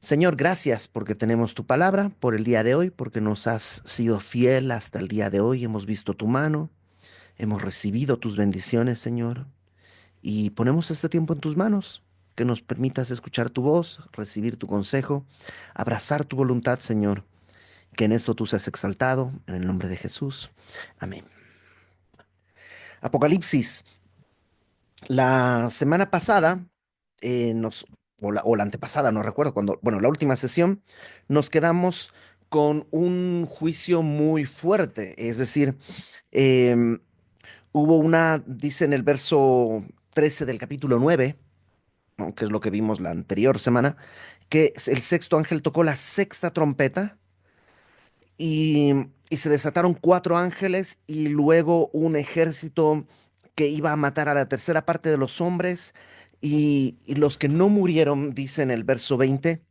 Señor, gracias porque tenemos tu palabra por el día de hoy, porque nos has sido fiel hasta el día de hoy. Hemos visto tu mano, hemos recibido tus bendiciones, Señor, y ponemos este tiempo en tus manos, que nos permitas escuchar tu voz, recibir tu consejo, abrazar tu voluntad, Señor, que en esto tú seas exaltado, en el nombre de Jesús. Amén. Apocalipsis. La semana pasada, o la antepasada, no recuerdo cuándo, bueno, la última sesión, nos quedamos con un juicio muy fuerte. Es decir, em, hubo dice en el verso 13 del capítulo 9, ¿no?, que es lo que vimos la anterior semana, que el sexto ángel tocó la sexta trompeta y, y se desataron cuatro ángeles y luego un ejército que iba a matar a la tercera parte de los hombres y los que no murieron, dice en el verso 20,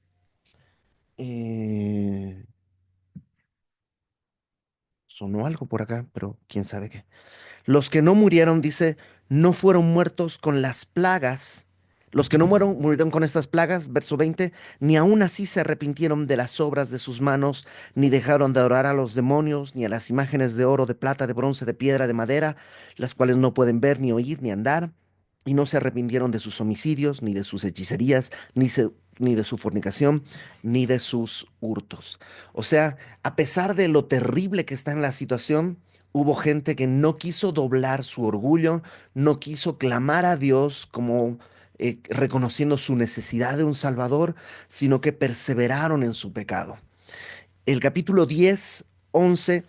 eh, sonó algo por acá, pero quién sabe qué. Los que no murieron, dice, no fueron muertos con las plagas. Los que no murieron con estas plagas, verso 20, ni aun así se arrepintieron de las obras de sus manos, ni dejaron de adorar a los demonios, ni a las imágenes de oro, de plata, de bronce, de piedra, de madera, las cuales no pueden ver, ni oír, ni andar, y no se arrepintieron de sus homicidios, ni de sus hechicerías, ni de su fornicación, ni de sus hurtos. O sea, a pesar de lo terrible que está en la situación, hubo gente que no quiso doblar su orgullo, no quiso clamar a Dios como reconociendo su necesidad de un Salvador, sino que perseveraron en su pecado. El capítulo 10, 11,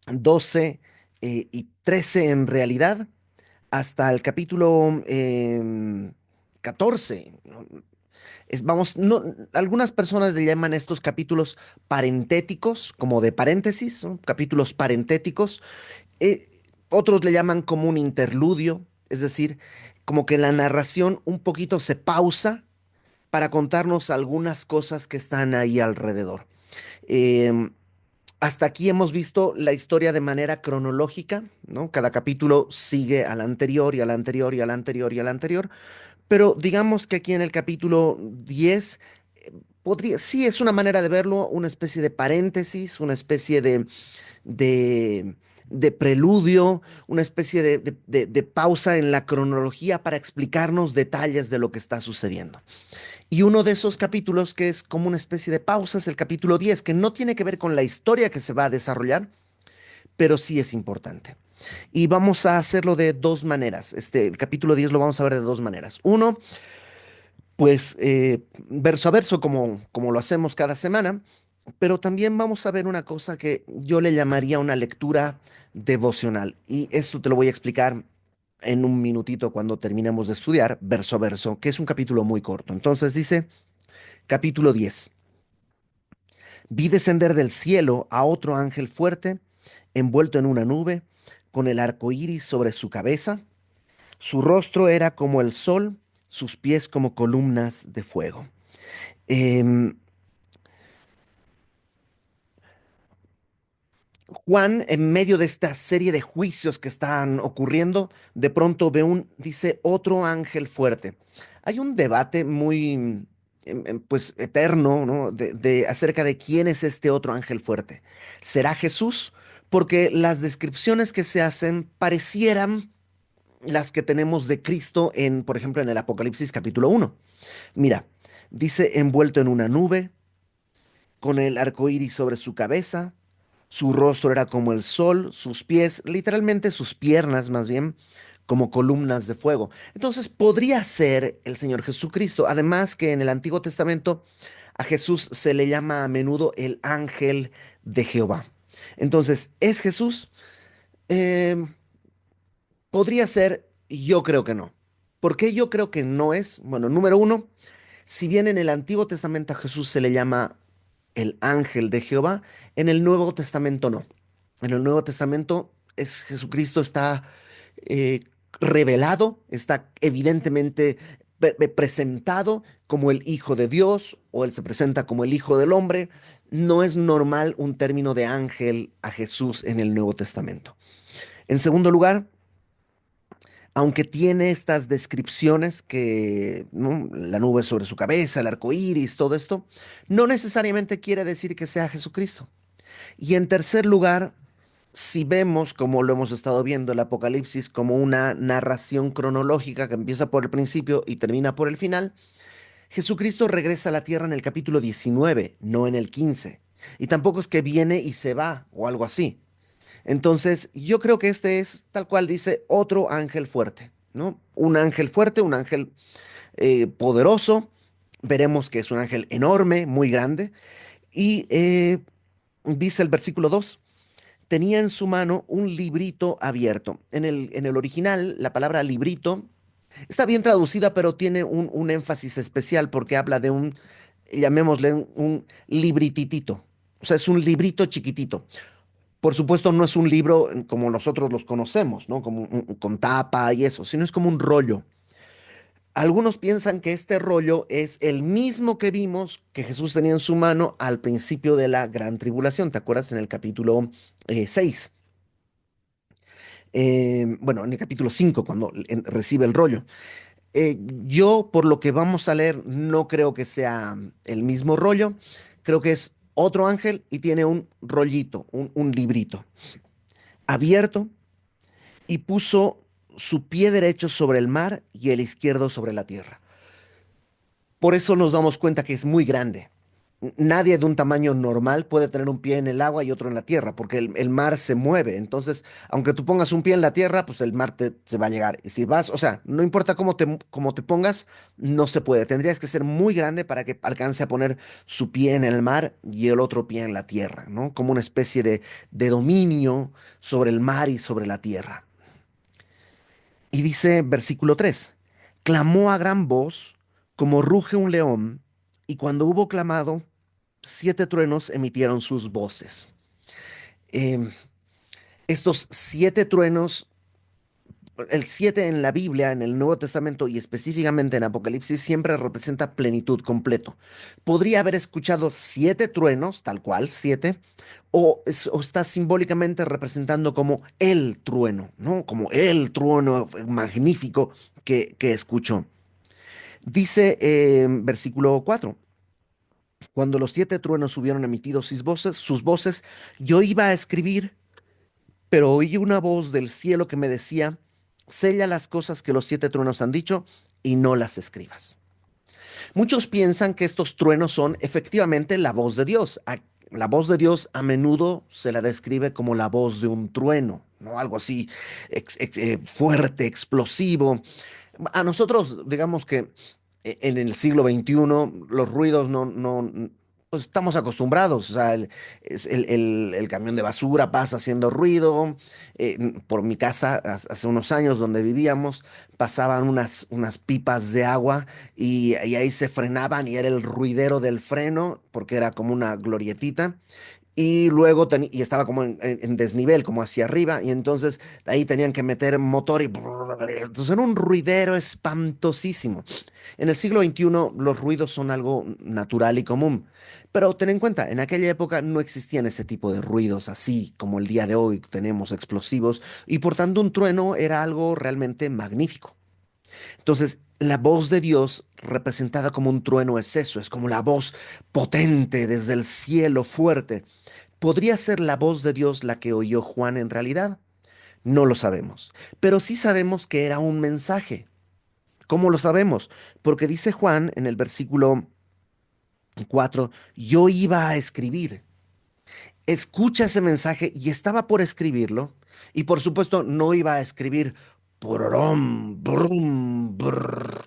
12 y 13 en realidad, hasta el capítulo 14. ¿No? Vamos, no, algunas personas le llaman estos capítulos parentéticos, como de paréntesis, ¿no? Capítulos parentéticos. Eh, Otros le llaman como un interludio, es decir, como que la narración un poquito se pausa para contarnos algunas cosas que están ahí alrededor. Em, Hasta aquí hemos visto la historia de manera cronológica, ¿no? Cada capítulo sigue al anterior y al anterior y al anterior y al anterior, pero digamos que aquí en el capítulo 10 sí es una manera de verlo, una especie de paréntesis, una especie de, de preludio, una especie de pausa en la cronología para explicarnos detalles de lo que está sucediendo. Y uno de esos capítulos que es como una especie de pausa es el capítulo 10, que no tiene que ver con la historia que se va a desarrollar, pero sí es importante. Y vamos a hacerlo de dos maneras. El capítulo 10 lo vamos a ver de dos maneras. Uno, pues verso a verso, como lo hacemos cada semana, pero también vamos a ver una cosa que yo le llamaría una lectura devocional. Y esto te lo voy a explicar en un minutito cuando terminemos de estudiar, verso a verso, que es un capítulo muy corto. Entonces dice, capítulo 10. Vi descender del cielo a otro ángel fuerte, envuelto en una nube, con el arco iris sobre su cabeza. Su rostro era como el sol, sus pies como columnas de fuego. Em, Juan, en medio de esta serie de juicios que están ocurriendo, de pronto dice, otro ángel fuerte. Hay un debate muy, pues, eterno, ¿no? Acerca de quién es este otro ángel fuerte. ¿Será Jesús? Porque las descripciones que se hacen parecieran las que tenemos de Cristo por ejemplo, en el Apocalipsis capítulo 1. Mira, dice envuelto en una nube, con el arco iris sobre su cabeza, su rostro era como el sol, sus pies, literalmente sus piernas más bien, como columnas de fuego. Entonces podría ser el Señor Jesucristo. Además que en el Antiguo Testamento a Jesús se le llama a menudo el ángel de Jehová. Entonces, ¿es Jesús? Eh, Podría ser, yo creo que no. ¿Por qué yo creo que no es? Bueno, número uno, si bien en el Antiguo Testamento a Jesús se le llama el ángel de Jehová, en el Nuevo Testamento no. En el Nuevo Testamento Jesucristo está eh, revelado, está evidentemente presentado como el Hijo de Dios o él se presenta como el Hijo del Hombre. No es normal un término de ángel a Jesús en el Nuevo Testamento. En segundo lugar, aunque tiene estas descripciones que, ¿no? La nube sobre su cabeza, el arco iris, todo esto, no necesariamente quiere decir que sea Jesucristo. Y en tercer lugar, si vemos, como lo hemos estado viendo, el Apocalipsis como una narración cronológica que empieza por el principio y termina por el final, Jesucristo regresa a la tierra en el capítulo 19, no en el 15. Y tampoco es que viene y se va o algo así. Entonces, yo creo que este es, tal cual dice, otro ángel fuerte, ¿no? Un ángel fuerte, un ángel poderoso. Veremos que es un ángel enorme, muy grande. Y dice el versículo 2: tenía en su mano un librito abierto. En el original, la palabra librito está bien traducida, pero tiene un énfasis especial porque habla de un, llamémosle un librititito. O sea, es un librito chiquitito. Por supuesto, no es un libro como nosotros los conocemos, ¿no? Como con tapa y eso, sino es como un rollo. Algunos piensan que este rollo es el mismo que vimos que Jesús tenía en su mano al principio de la gran tribulación. ¿Te acuerdas en el capítulo 6? Bueno, en el capítulo 5, cuando recibe el rollo. Yo, por lo que vamos a leer, no creo que sea el mismo rollo. Creo que es otro ángel y tiene un rollito, un librito abierto, y puso su pie derecho sobre el mar y el izquierdo sobre la tierra. Por eso nos damos cuenta que es muy grande. Nadie de un tamaño normal puede tener un pie en el agua y otro en la tierra, porque el mar se mueve. Entonces, aunque tú pongas un pie en la tierra, pues el mar se va a llegar. Y si vas, o sea, no importa cómo te pongas, no se puede. Tendrías que ser muy grande para que alcance a poner su pie en el mar y el otro pie en la tierra, ¿no? Como una especie de dominio sobre el mar y sobre la tierra. Y dice versículo 3: clamó a gran voz como ruge un león, y cuando hubo clamado, 7 truenos emitieron sus voces. Em, Estos 7 truenos, el 7 en la Biblia, en el Nuevo Testamento y específicamente en Apocalipsis, siempre representa plenitud, completo. Podría haber escuchado 7 truenos, tal cual, 7, o está simbólicamente representando como el trueno, ¿no? Como el trueno magnífico que escuchó. Dice versículo 4: cuando los 7 truenos hubieron emitido sus voces, yo iba a escribir, pero oí una voz del cielo que me decía: sella las cosas que los 7 truenos han dicho y no las escribas. Muchos piensan que estos truenos son efectivamente la voz de Dios. La voz de Dios a menudo se la describe como la voz de un trueno, ¿no? Algo así fuerte, explosivo. A nosotros, digamos que en el siglo XXI, los ruidos pues estamos acostumbrados. O sea, el camión de basura pasa haciendo ruido. Por mi casa, hace unos años donde vivíamos, pasaban unas pipas de agua y ahí se frenaban y era el ruidero del freno, porque era como una glorietita. Y luego y estaba como en desnivel, como hacia arriba, y entonces ahí tenían que meter motor y entonces era un ruidero espantosísimo. En el siglo XXI los ruidos son algo natural y común, pero ten en cuenta, en aquella época no existían ese tipo de ruidos así como el día de hoy tenemos explosivos, y por tanto un trueno era algo realmente magnífico. Entonces, la voz de Dios representada como un trueno es eso, es como la voz potente desde el cielo fuerte. ¿Podría ser la voz de Dios la que oyó Juan en realidad? No lo sabemos, pero sí sabemos que era un mensaje. ¿Cómo lo sabemos? Porque dice Juan en el versículo 4: yo iba a escribir. Escucha ese mensaje y estaba por escribirlo. Y por supuesto no iba a escribir "Pororom, brum, brr".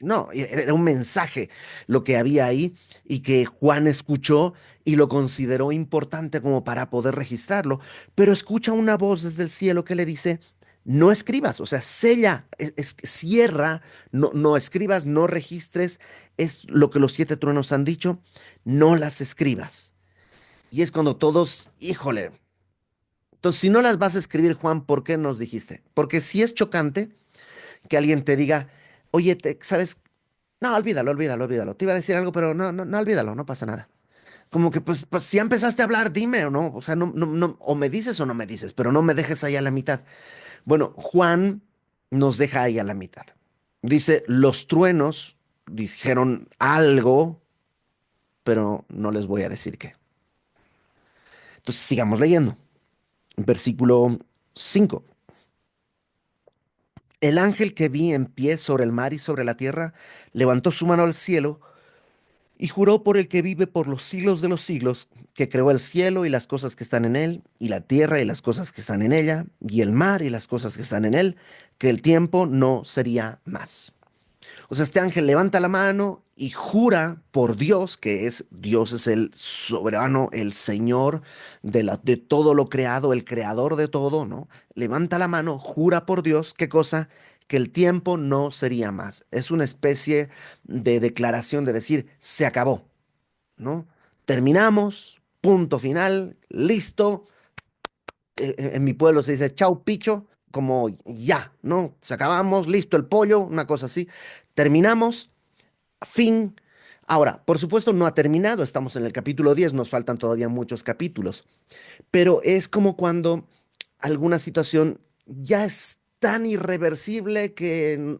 No, era un mensaje lo que había ahí y que Juan escuchó y lo consideró importante como para poder registrarlo, pero escucha una voz desde el cielo que le dice: no escribas, o sea, sella, cierra, no escribas, no registres, es lo que los 7 truenos han dicho, no las escribas. Y es cuando todos, híjole, entonces si no las vas a escribir, Juan, ¿por qué nos dijiste? Porque si es chocante que alguien te diga: oye, ¿sabes? No, olvídalo, olvídalo, olvídalo. Te iba a decir algo, pero no, no, no, olvídalo, no pasa nada. Como que, pues si ya empezaste a hablar, dime o no. O sea, no, no, no, o me dices o no me dices, pero no me dejes ahí a la mitad. Bueno, Juan nos deja ahí a la mitad. Dice, los truenos dijeron algo, pero no les voy a decir qué. Entonces sigamos leyendo. Versículo 5. El ángel que vi en pie sobre el mar y sobre la tierra levantó su mano al cielo y juró por el que vive por los siglos de los siglos, que creó el cielo y las cosas que están en él, y la tierra y las cosas que están en ella, y el mar y las cosas que están en él, que el tiempo no sería más. O sea, este ángel levanta la mano y jura por Dios, que es Dios es el soberano, el Señor de todo lo creado, el creador de todo, ¿no? Levanta la mano, jura por Dios, ¿qué cosa? Que el tiempo no sería más. Es una especie de declaración de decir, se acabó, ¿no? Terminamos, punto final, listo. En mi pueblo se dice chau picho, como ya, ¿no? Se acabamos, listo el pollo, una cosa así. Terminamos, fin. Ahora, por supuesto, no ha terminado, estamos en el capítulo 10, nos faltan todavía muchos capítulos, pero es como cuando alguna situación ya es tan irreversible que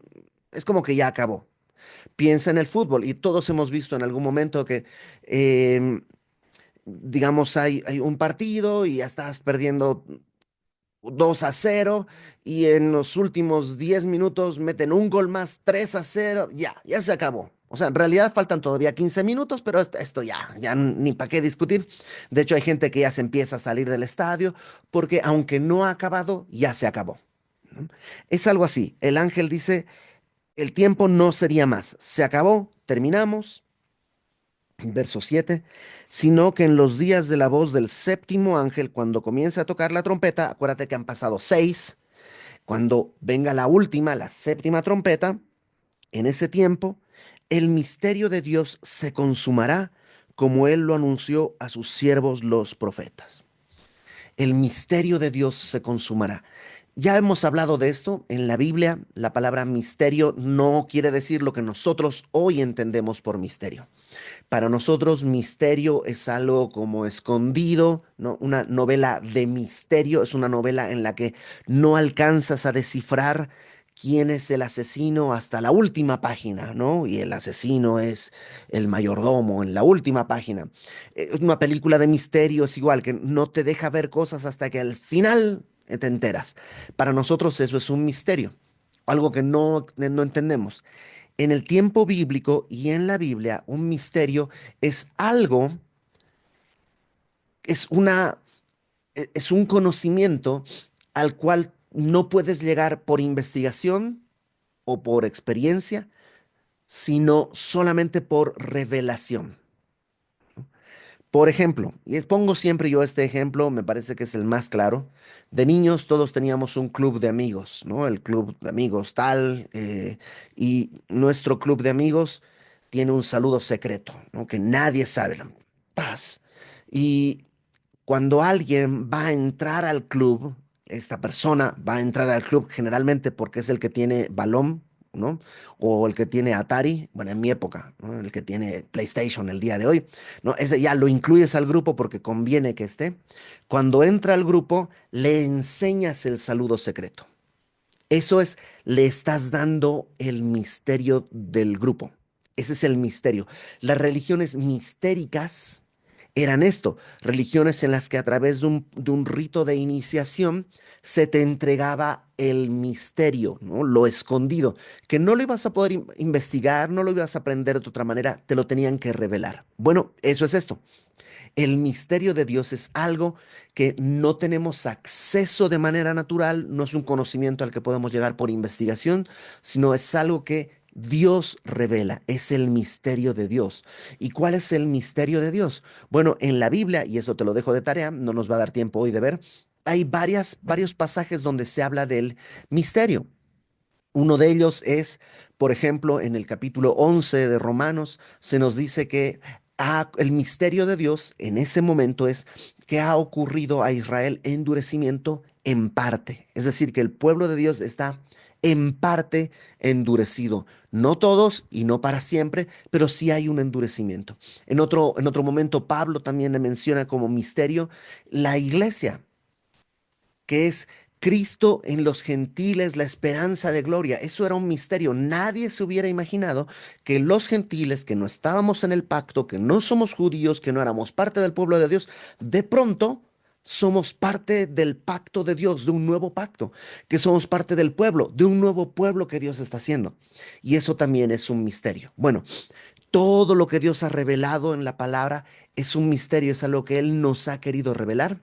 es como que ya acabó. Piensa en el fútbol y todos hemos visto en algún momento que, digamos, hay un partido y ya estás perdiendo 2-0 y en los últimos 10 minutos meten un gol más, 3-0, ya se acabó. O sea, en realidad faltan todavía 15 minutos, pero esto ya ni para qué discutir. De hecho, hay gente que ya se empieza a salir del estadio porque aunque no ha acabado, ya se acabó. ¿No? Es algo así. El ángel dice, el tiempo no sería más. Se acabó, terminamos, verso 7, sino que en los días de la voz del séptimo ángel, cuando comience a tocar la trompeta, acuérdate que han pasado 6, cuando venga la última, la séptima trompeta, en ese tiempo, el misterio de Dios se consumará como Él lo anunció a sus siervos los profetas. El misterio de Dios se consumará. Ya hemos hablado de esto en la Biblia. La palabra misterio no quiere decir lo que nosotros hoy entendemos por misterio. Para nosotros, misterio es algo como escondido, ¿no? Una novela de misterio es una novela en la que no alcanzas a descifrar quién es el asesino hasta la última página, ¿no? Y el asesino es el mayordomo en la última página. Una película de misterio es igual, que no te deja ver cosas hasta que al final te enteras. Para nosotros eso es un misterio, algo que no entendemos. En el tiempo bíblico y en la Biblia, un misterio es algo, es una, es un conocimiento al cual no puedes llegar por investigación o por experiencia, sino solamente por revelación. Por ejemplo, y pongo siempre yo este ejemplo, me parece que es el más claro. De niños todos teníamos un club de amigos, ¿no? El club de amigos tal, y nuestro club de amigos tiene un saludo secreto, ¿no? Que nadie sabe. ¿No? Paz. Y cuando alguien va a entrar al club, esta persona va a entrar al club generalmente porque es el que tiene balón, ¿no? O el que tiene Atari, bueno, en mi época, ¿no? El que tiene PlayStation el día de hoy, ¿no? Ese ya lo incluyes al grupo porque conviene que esté. Cuando entra al grupo, le enseñas el saludo secreto. Eso es, le estás dando el misterio del grupo. Ese es el misterio. Las religiones mistéricas eran esto, religiones en las que a través de un rito de iniciación se te entregaba el misterio, ¿no? Lo escondido, que no lo ibas a poder investigar, no lo ibas a aprender de otra manera, te lo tenían que revelar. Bueno, eso es esto. El misterio de Dios es algo que no tenemos acceso de manera natural, no es un conocimiento al que podemos llegar por investigación, sino es algo que Dios revela, es el misterio de Dios. ¿Y cuál es el misterio de Dios? Bueno, en la Biblia, y eso te lo dejo de tarea, no nos va a dar tiempo hoy de ver, hay varios pasajes donde se habla del misterio. Uno de ellos es, por ejemplo, en el capítulo 11 de Romanos, se nos dice que el misterio de Dios en ese momento es que ha ocurrido a Israel endurecimiento en parte. Es decir, que el pueblo de Dios está en parte endurecido. No todos y no para siempre, pero sí hay un endurecimiento. En otro momento, Pablo también le menciona como misterio la iglesia que es Cristo en los gentiles, la esperanza de gloria. Eso era un misterio. Nadie se hubiera imaginado que los gentiles, que no estábamos en el pacto, que no somos judíos, que no éramos parte del pueblo de Dios, de pronto somos parte del pacto de Dios, de un nuevo pacto, que somos parte del pueblo, de un nuevo pueblo que Dios está haciendo. Y eso también es un misterio. Bueno, todo lo que Dios ha revelado en la palabra es un misterio, es algo que Él nos ha querido revelar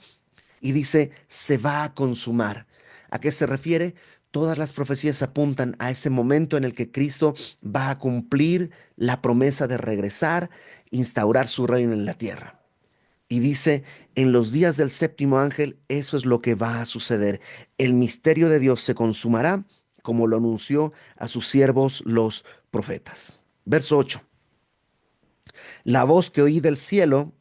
y dice, se va a consumar. ¿A qué se refiere? Todas las profecías apuntan a ese momento en el que Cristo va a cumplir la promesa de regresar, instaurar su reino en la tierra. Y dice, en los días del séptimo ángel, eso es lo que va a suceder. El misterio de Dios se consumará, como lo anunció a sus siervos los profetas. Verso 8. La voz que oí del cielo,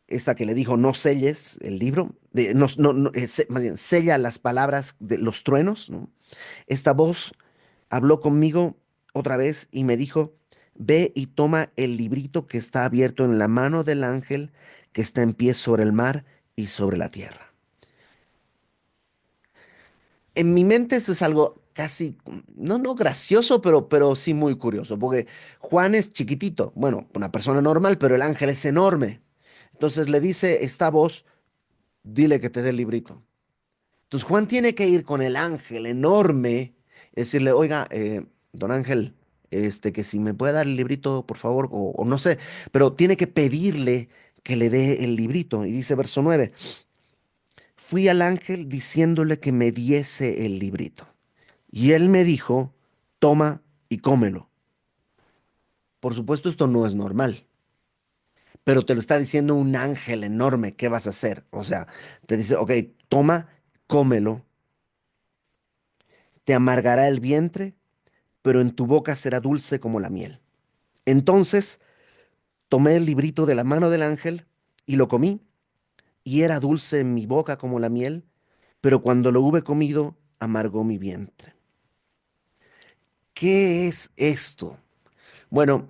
esta que le dijo, no selles el libro, más bien, sella las palabras de los truenos, ¿no? Esta voz habló conmigo otra vez y me dijo, ve y toma el librito que está abierto en la mano del ángel que está en pie sobre el mar y sobre la tierra. En mi mente eso es algo casi, no gracioso, pero sí muy curioso, porque Juan es chiquitito, bueno, una persona normal, pero el ángel es enorme. Entonces le dice esta voz, dile que te dé el librito. Entonces Juan tiene que ir con el ángel enorme y decirle, oiga, don Ángel, que si me puede dar el librito, por favor, o no sé, pero tiene que pedirle que le dé el librito. Y dice verso 9, fui al ángel diciéndole que me diese el librito. Y él me dijo, toma y cómelo. Por supuesto, esto no es normal, pero te lo está diciendo un ángel enorme, ¿qué vas a hacer? O sea, te dice, ok, toma, cómelo, te amargará el vientre, pero en tu boca será dulce como la miel. Entonces tomé el librito de la mano del ángel y lo comí, y era dulce en mi boca como la miel, pero cuando lo hube comido, amargó mi vientre. ¿Qué es esto? Bueno,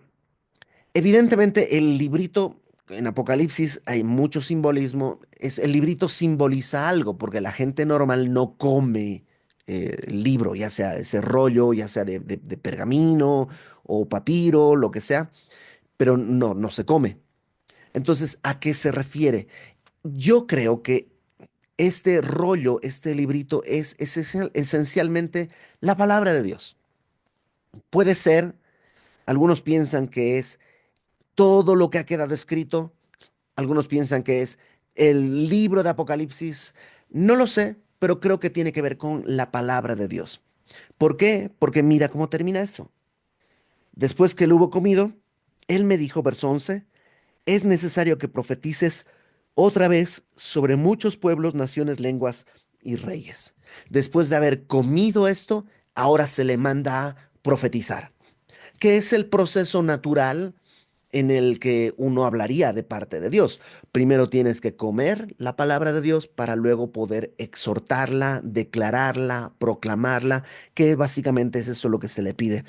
evidentemente el librito en Apocalipsis hay mucho simbolismo. El librito simboliza algo, porque la gente normal no come el libro, ya sea ese rollo, ya sea de pergamino o papiro, lo que sea, pero no se come. Entonces, ¿a qué se refiere? Yo creo que este rollo, este librito es esencialmente la palabra de Dios. Puede ser, algunos piensan que es todo lo que ha quedado escrito, algunos piensan que es el libro de Apocalipsis, no lo sé, pero creo que tiene que ver con la palabra de Dios. ¿Por qué? Porque mira cómo termina esto. Después que lo hubo comido, él me dijo, verso 11, es necesario que profetices otra vez sobre muchos pueblos, naciones, lenguas y reyes. Después de haber comido esto, ahora se le manda a profetizar, que es el proceso natural en el que uno hablaría de parte de Dios. Primero tienes que comer la palabra de Dios para luego poder exhortarla, declararla, proclamarla, que básicamente es eso lo que se le pide,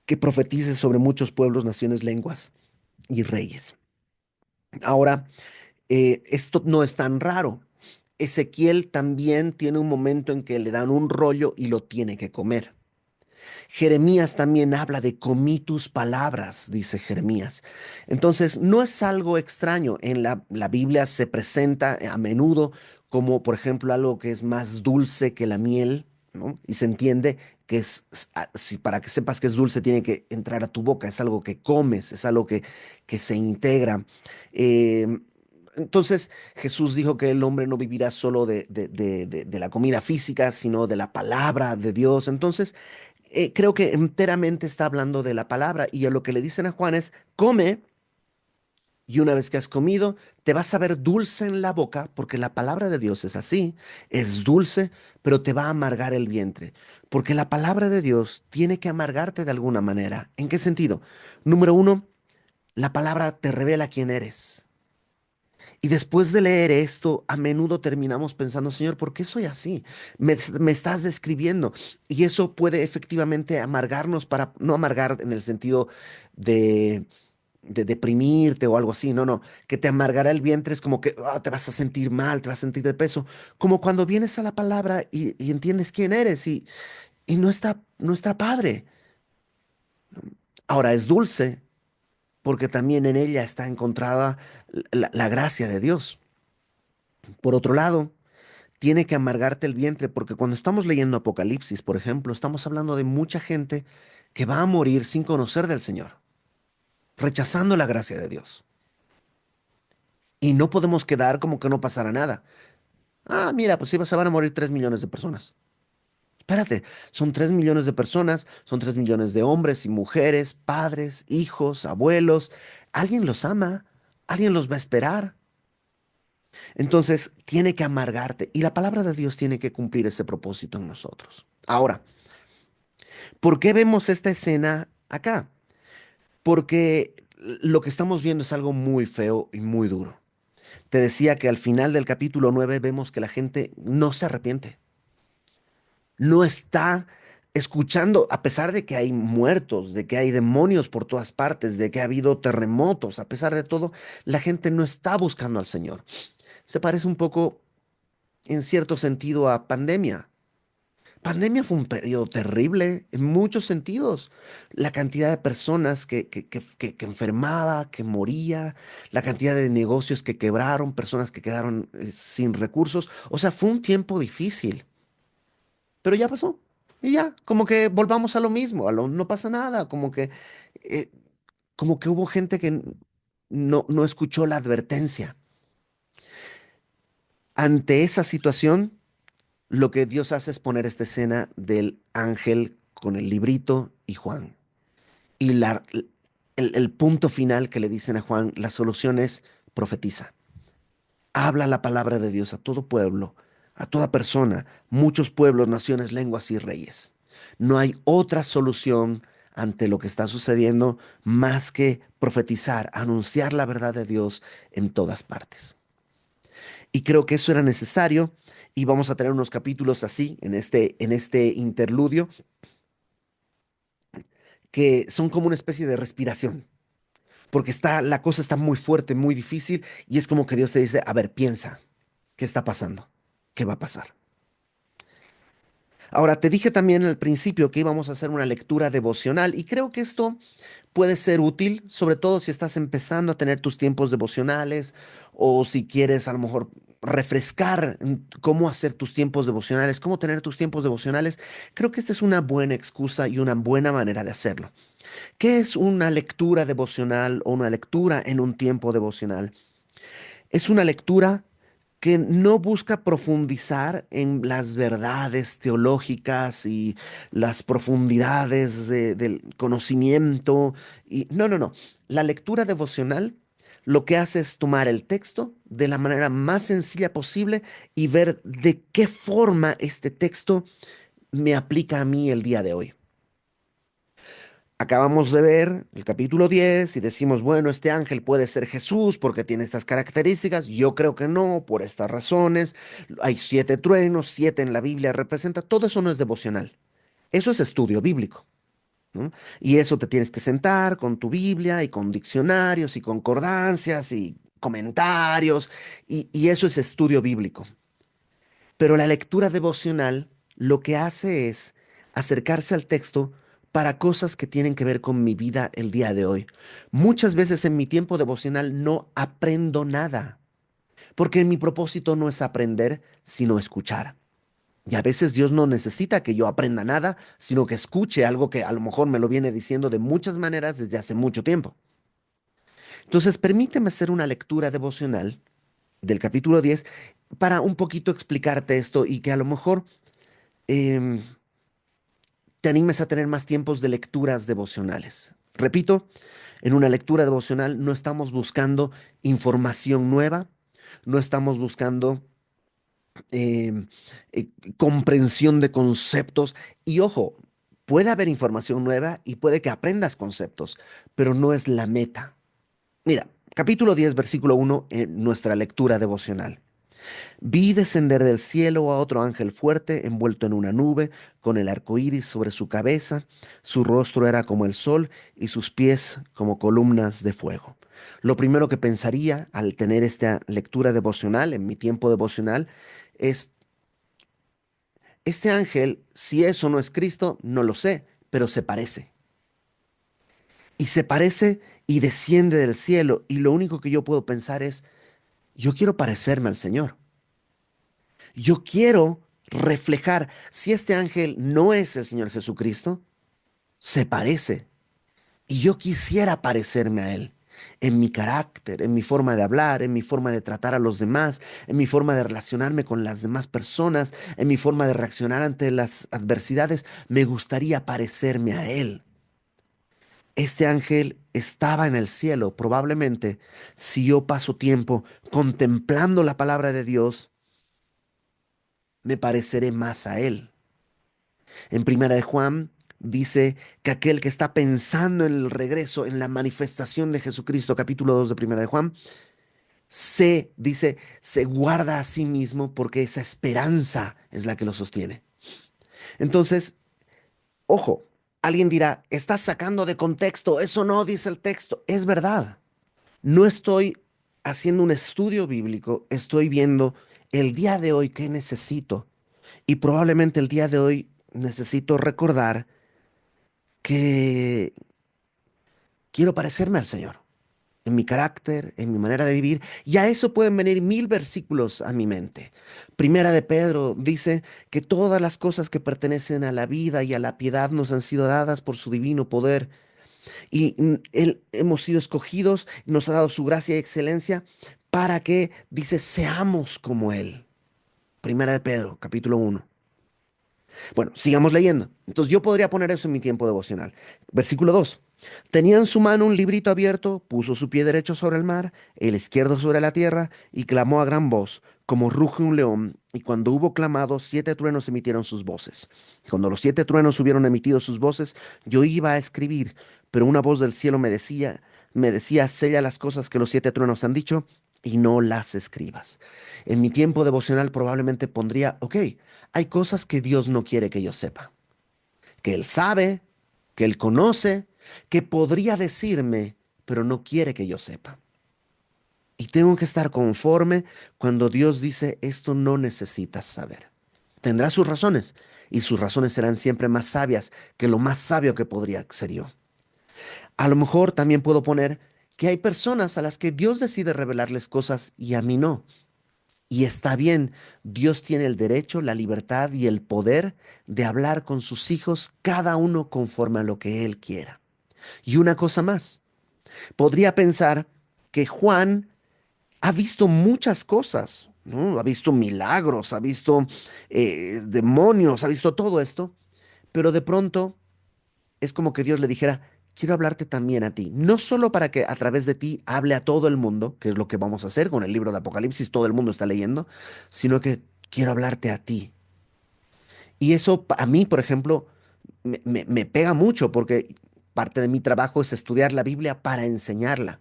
que profetice sobre muchos pueblos, naciones, lenguas y reyes. Ahora, esto no es tan raro. Ezequiel también tiene un momento en que le dan un rollo y lo tiene que comer. Jeremías también habla de comí tus palabras, dice Jeremías. Entonces, no es algo extraño. En la Biblia se presenta a menudo como, por ejemplo, algo que es más dulce que la miel, ¿no? Y se entiende que si para que sepas que es dulce, tiene que entrar a tu boca. Es algo que comes, es algo que se integra. Eh, entonces Jesús dijo que el hombre no vivirá solo de la comida física, sino de la palabra de Dios. Entonces, creo que enteramente está hablando de la palabra y a lo que le dicen a Juan es, come y una vez que has comido, te vas a ver dulce en la boca, porque la palabra de Dios es así, es dulce, pero te va a amargar el vientre, porque la palabra de Dios tiene que amargarte de alguna manera. ¿En qué sentido? Número uno, la palabra te revela quién eres. Y después de leer esto, a menudo terminamos pensando, Señor, ¿por qué soy así? Me estás describiendo. Y eso puede efectivamente amargarnos para, no amargar en el sentido de de deprimirte o algo así, no, no, que te amargará el vientre es como que te vas a sentir mal, te vas a sentir de peso, como cuando vienes a la palabra y entiendes quién eres y no está padre. Ahora es dulce porque también en ella está encontrada la gracia de Dios. Por otro lado, tiene que amargarte el vientre porque cuando estamos leyendo Apocalipsis, por ejemplo, estamos hablando de mucha gente que va a morir sin conocer del Señor, rechazando la gracia de Dios. Y no podemos quedar como que no pasara nada. Ah, mira, pues sí, se van a morir 3 millones de personas. Espérate, son 3 millones de personas, son 3 millones de hombres y mujeres, padres, hijos, abuelos. Alguien los ama, alguien los va a esperar. Entonces, tiene que amargarte y la palabra de Dios tiene que cumplir ese propósito en nosotros. Ahora, ¿por qué vemos esta escena acá? Porque lo que estamos viendo es algo muy feo y muy duro. Te decía que al final del capítulo 9 vemos que la gente no se arrepiente, no está escuchando, a pesar de que hay muertos, de que hay demonios por todas partes, de que ha habido terremotos, a pesar de todo, la gente no está buscando al Señor. Se parece un poco, en cierto sentido, a pandemia. Pandemia fue un periodo terrible en muchos sentidos. La cantidad de personas que enfermaba, que moría, la cantidad de negocios que quebraron, personas que quedaron sin recursos. O sea, fue un tiempo difícil, pero ya pasó. Y ya, como que volvamos a lo mismo, no pasa nada, eh, como que hubo gente que no escuchó la advertencia. Ante esa situación, lo que Dios hace es poner esta escena del ángel con el librito y Juan. Y el punto final que le dicen a Juan, la solución es profetiza. Habla la palabra de Dios a todo pueblo, a toda persona, muchos pueblos, naciones, lenguas y reyes. No hay otra solución ante lo que está sucediendo más que profetizar, anunciar la verdad de Dios en todas partes. Y creo que eso era necesario y vamos a tener unos capítulos así en este interludio que son como una especie de respiración, porque la cosa está muy fuerte, muy difícil y es como que Dios te dice, a ver, piensa, ¿qué está pasando? ¿Qué va a pasar? Ahora, te dije también al principio que íbamos a hacer una lectura devocional y creo que esto puede ser útil, sobre todo si estás empezando a tener tus tiempos devocionales o si quieres a lo mejor refrescar cómo hacer tus tiempos devocionales, cómo tener tus tiempos devocionales. Creo que esta es una buena excusa y una buena manera de hacerlo. ¿Qué es una lectura devocional o una lectura en un tiempo devocional? Es una lectura que no busca profundizar en las verdades teológicas y las profundidades del conocimiento. Y no, no, no. La lectura devocional lo que hace es tomar el texto de la manera más sencilla posible y ver de qué forma este texto me aplica a mí el día de hoy. Acabamos de ver el capítulo 10 y decimos, bueno, este ángel puede ser Jesús porque tiene estas características. Yo creo que no, por estas razones. Hay 7 truenos, 7 en la Biblia representa. Todo eso no es devocional. Eso es estudio bíblico, ¿no? Y eso te tienes que sentar con tu Biblia y con diccionarios y concordancias y comentarios. Y eso es estudio bíblico. Pero la lectura devocional lo que hace es acercarse al texto para cosas que tienen que ver con mi vida el día de hoy. Muchas veces en mi tiempo devocional no aprendo nada, porque mi propósito no es aprender, sino escuchar. Y a veces Dios no necesita que yo aprenda nada, sino que escuche algo que a lo mejor me lo viene diciendo de muchas maneras desde hace mucho tiempo. Entonces, permíteme hacer una lectura devocional del capítulo 10 para un poquito explicarte esto y que a lo mejor em, te animes a tener más tiempos de lecturas devocionales. Repito, en una lectura devocional no estamos buscando información nueva, no estamos buscando em, comprensión de conceptos y ojo, puede haber información nueva y puede que aprendas conceptos, pero no es la meta. Mira, capítulo 10, versículo 1, en nuestra lectura devocional. Vi descender del cielo a otro ángel fuerte, envuelto en una nube, con el arco iris sobre su cabeza. Su rostro era como el sol y sus pies como columnas de fuego. Lo primero que pensaría al tener esta lectura devocional, en mi tiempo devocional, es, este ángel, si eso no es Cristo, no lo sé, pero se parece. Y se parece y desciende del cielo. Y lo único que yo puedo pensar es, yo quiero parecerme al Señor. Yo quiero reflejar, si este ángel no es el Señor Jesucristo, se parece. Y yo quisiera parecerme a Él, en mi carácter, en mi forma de hablar, en mi forma de tratar a los demás, en mi forma de relacionarme con las demás personas, en mi forma de reaccionar ante las adversidades. Me gustaría parecerme a Él. Este ángel estaba en el cielo, probablemente si yo paso tiempo contemplando la palabra de Dios, me pareceré más a Él. En Primera de Juan dice que aquel que está pensando en el regreso, en la manifestación de Jesucristo, capítulo 2 de Primera de Juan, dice, se guarda a sí mismo porque esa esperanza es la que lo sostiene. Entonces, ojo, alguien dirá, estás sacando de contexto, eso no dice el texto. Es verdad. No estoy haciendo un estudio bíblico, estoy viendo el día de hoy qué necesito. Y probablemente el día de hoy necesito recordar que quiero parecerme al Señor, en mi carácter, en mi manera de vivir, y a eso pueden venir mil versículos a mi mente. Primera de Pedro dice que todas las cosas que pertenecen a la vida y a la piedad nos han sido dadas por su divino poder, y él hemos sido escogidos, nos ha dado su gracia y excelencia para que, dice, seamos como Él. Primera de Pedro, capítulo 1. Bueno, sigamos leyendo. Entonces yo podría poner eso en mi tiempo devocional. Versículo 2. Tenía en su mano un librito abierto, puso su pie derecho sobre el mar, el izquierdo sobre la tierra, y clamó a gran voz, como ruge un león. Y cuando hubo clamado, 7 truenos emitieron sus voces. Y cuando los 7 truenos hubieron emitido sus voces, yo iba a escribir, pero una voz del cielo me decía, sella las cosas que los 7 truenos han dicho, y no las escribas. En mi tiempo devocional probablemente pondría, ok, hay cosas que Dios no quiere que yo sepa, que Él sabe, que Él conoce, que podría decirme, pero no quiere que yo sepa. Y tengo que estar conforme cuando Dios dice, esto no necesitas saber. Tendrá sus razones, y sus razones serán siempre más sabias que lo más sabio que podría ser yo. A lo mejor también puedo poner que hay personas a las que Dios decide revelarles cosas y a mí no. Y está bien, Dios tiene el derecho, la libertad y el poder de hablar con sus hijos, cada uno conforme a lo que Él quiera. Y una cosa más, podría pensar que Juan ha visto muchas cosas, ¿no? Ha visto milagros, ha visto demonios, ha visto todo esto, pero de pronto es como que Dios le dijera, quiero hablarte también a ti, no solo para que a través de ti hable a todo el mundo, que es lo que vamos a hacer con el libro de Apocalipsis, todo el mundo está leyendo, sino que quiero hablarte a ti. Y eso a mí, por ejemplo, me pega mucho porque parte de mi trabajo es estudiar la Biblia para enseñarla.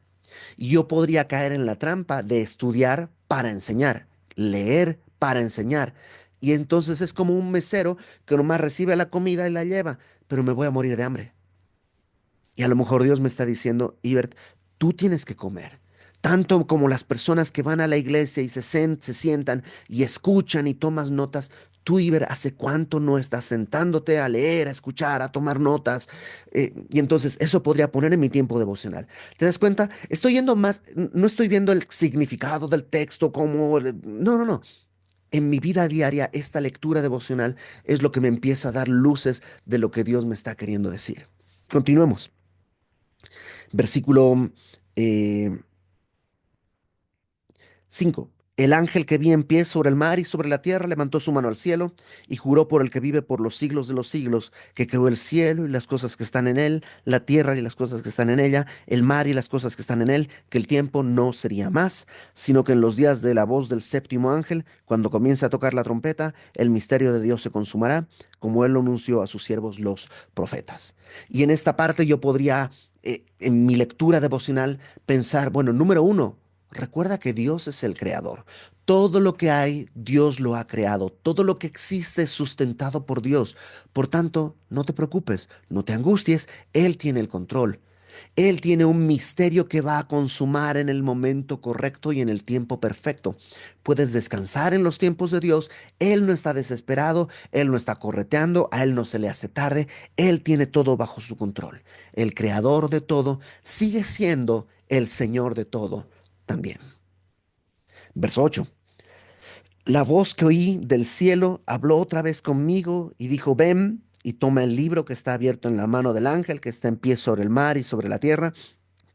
Y yo podría caer en la trampa de estudiar para enseñar, leer para enseñar. Y entonces es como un mesero que nomás recibe la comida y la lleva, pero me voy a morir de hambre. Y a lo mejor Dios me está diciendo, Ibert, tú tienes que comer. Tanto como las personas que van a la iglesia y se sientan y escuchan y tomas notas, tú, Iber, ¿hace cuánto no estás sentándote a leer, a escuchar, a tomar notas? Y entonces eso podría poner en mi tiempo devocional. ¿Te das cuenta? Estoy yendo más, no estoy viendo el significado del texto como... No, no, no. En mi vida diaria, esta lectura devocional es lo que me empieza a dar luces de lo que Dios me está queriendo decir. Continuemos. Versículo eh, 5. El ángel que vi en pie sobre el mar y sobre la tierra levantó su mano al cielo y juró por el que vive por los siglos de los siglos, que creó el cielo y las cosas que están en él, la tierra y las cosas que están en ella, el mar y las cosas que están en él, que el tiempo no sería más, sino que en los días de la voz del séptimo ángel, cuando comience a tocar la trompeta, el misterio de Dios se consumará, como él lo anunció a sus siervos los profetas. Y en esta parte yo podría, en mi lectura devocional, pensar, bueno, número uno, recuerda que Dios es el creador. Todo lo que hay, Dios lo ha creado. Todo lo que existe es sustentado por Dios. Por tanto, no te preocupes, no te angusties, Él tiene el control. Él tiene un misterio que va a consumar en el momento correcto y en el tiempo perfecto. Puedes descansar en los tiempos de Dios. Él no está desesperado, Él no está correteando, a Él no se le hace tarde. Él tiene todo bajo su control. El creador de todo sigue siendo el Señor de todo también. Verso 8. La voz que oí del cielo habló otra vez conmigo y dijo, ven y toma el libro que está abierto en la mano del ángel que está en pie sobre el mar y sobre la tierra.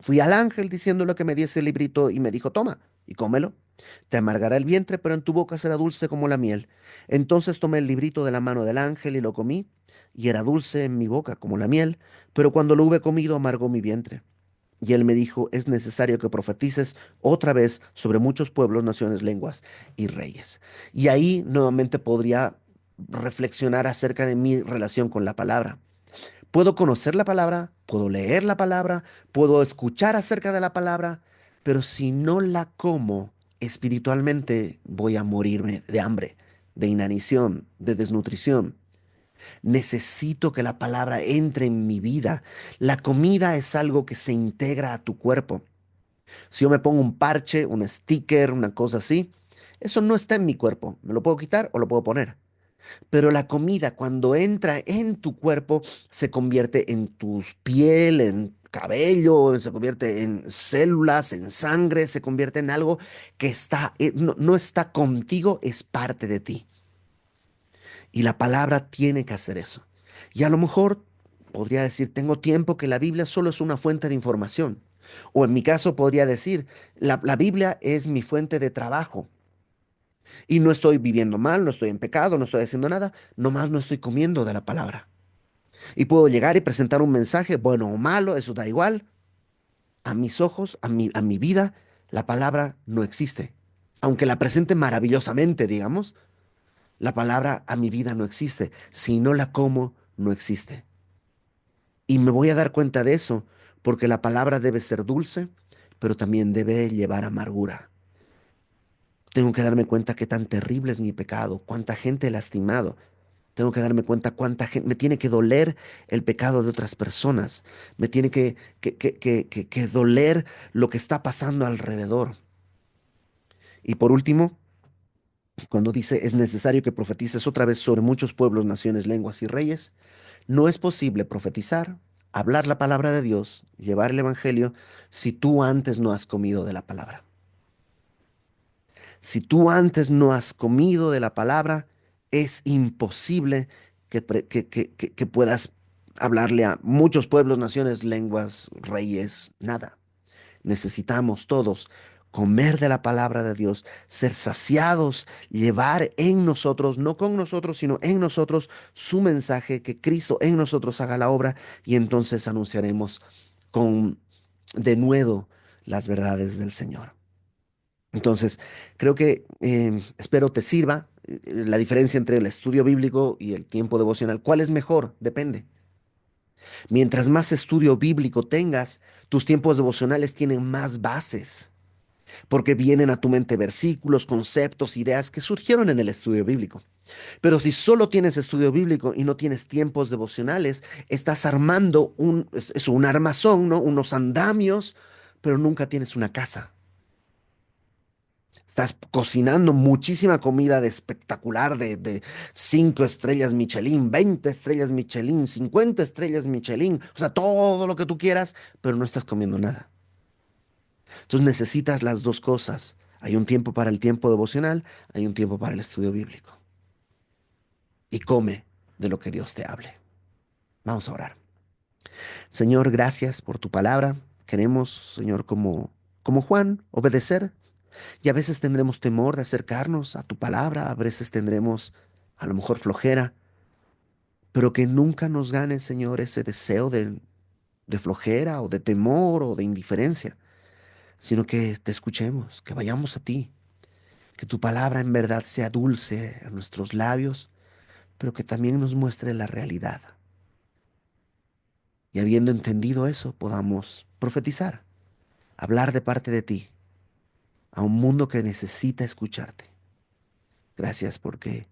Fui al ángel diciéndole que me diese el librito y me dijo, toma y cómelo. Te amargará el vientre, pero en tu boca será dulce como la miel. Entonces tomé el librito de la mano del ángel y lo comí, y era dulce en mi boca como la miel, pero cuando lo hube comido amargó mi vientre. Y él me dijo, es necesario que profetices otra vez sobre muchos pueblos, naciones, lenguas y reyes. Y ahí nuevamente podría reflexionar acerca de mi relación con la palabra. Puedo conocer la palabra, puedo leer la palabra, puedo escuchar acerca de la palabra, pero si no la como espiritualmente, voy a morirme de hambre, de inanición, de desnutrición. Necesito que la palabra entre en mi vida. La comida es algo que se integra a tu cuerpo. Si yo me pongo un parche, un sticker, una cosa así, eso no está en mi cuerpo. Me lo puedo quitar o lo puedo poner. Pero la comida, cuando entra en tu cuerpo, se convierte en tu piel, en cabello, se convierte en células, en sangre, se convierte en algo que está, no, no está contigo, es parte de ti. Y la palabra tiene que hacer eso. Y a lo mejor podría decir, tengo tiempo que la Biblia solo es una fuente de información. O en mi caso podría decir, la Biblia es mi fuente de trabajo. Y no estoy viviendo mal, no estoy en pecado, no estoy haciendo nada, nomás no estoy comiendo de la palabra. Y puedo llegar y presentar un mensaje, bueno o malo, eso da igual. A mis ojos, a mi vida, la palabra no existe. Aunque la presente maravillosamente, digamos, la palabra a mi vida no existe. Si no la como, no existe. Y me voy a dar cuenta de eso, porque la palabra debe ser dulce, pero también debe llevar amargura. Tengo que darme cuenta qué tan terrible es mi pecado, cuánta gente he lastimado. Tengo que darme cuenta cuánta gente, me tiene que doler el pecado de otras personas, me tiene que doler lo que está pasando alrededor. Y por último, cuando dice es necesario que profetices otra vez sobre muchos pueblos, naciones, lenguas y reyes, no es posible profetizar, hablar la palabra de Dios, llevar el evangelio, si tú antes no has comido de la palabra. Si tú antes no has comido de la palabra, es imposible que puedas hablarle a muchos pueblos, naciones, lenguas, reyes, nada. Necesitamos todos comer de la palabra de Dios, ser saciados, llevar en nosotros, no con nosotros, sino en nosotros su mensaje, que Cristo en nosotros haga la obra y entonces anunciaremos con denuedo las verdades del Señor. Entonces, creo que espero te sirva la diferencia entre el estudio bíblico y el tiempo devocional. ¿Cuál es mejor? Depende. Mientras más estudio bíblico tengas, tus tiempos devocionales tienen más bases, porque vienen a tu mente versículos, conceptos, ideas que surgieron en el estudio bíblico. Pero si solo tienes estudio bíblico y no tienes tiempos devocionales, estás armando es un armazón, ¿no? Unos andamios, pero nunca tienes una casa. Estás cocinando muchísima comida de espectacular, de 5 estrellas Michelin, 20 estrellas Michelin, 50 estrellas Michelin, o sea, todo lo que tú quieras, pero no estás comiendo nada. Entonces necesitas las dos cosas. Hay un tiempo para el tiempo devocional, hay un tiempo para el estudio bíblico. Y come de lo que Dios te hable. Vamos a orar. Señor, gracias por tu palabra. Queremos, Señor, como Juan, obedecer. Y a veces tendremos temor de acercarnos a tu palabra, a veces tendremos a lo mejor flojera, pero que nunca nos gane, Señor, ese deseo de flojera o de temor o de indiferencia, sino que te escuchemos, que vayamos a ti, que tu palabra en verdad sea dulce a nuestros labios, pero que también nos muestre la realidad. Y habiendo entendido eso, podamos profetizar, hablar de parte de ti a un mundo que necesita escucharte. Gracias porque,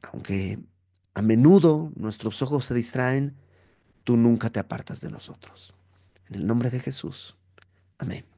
aunque a menudo nuestros ojos se distraen, tú nunca te apartas de nosotros. En el nombre de Jesús. Amén.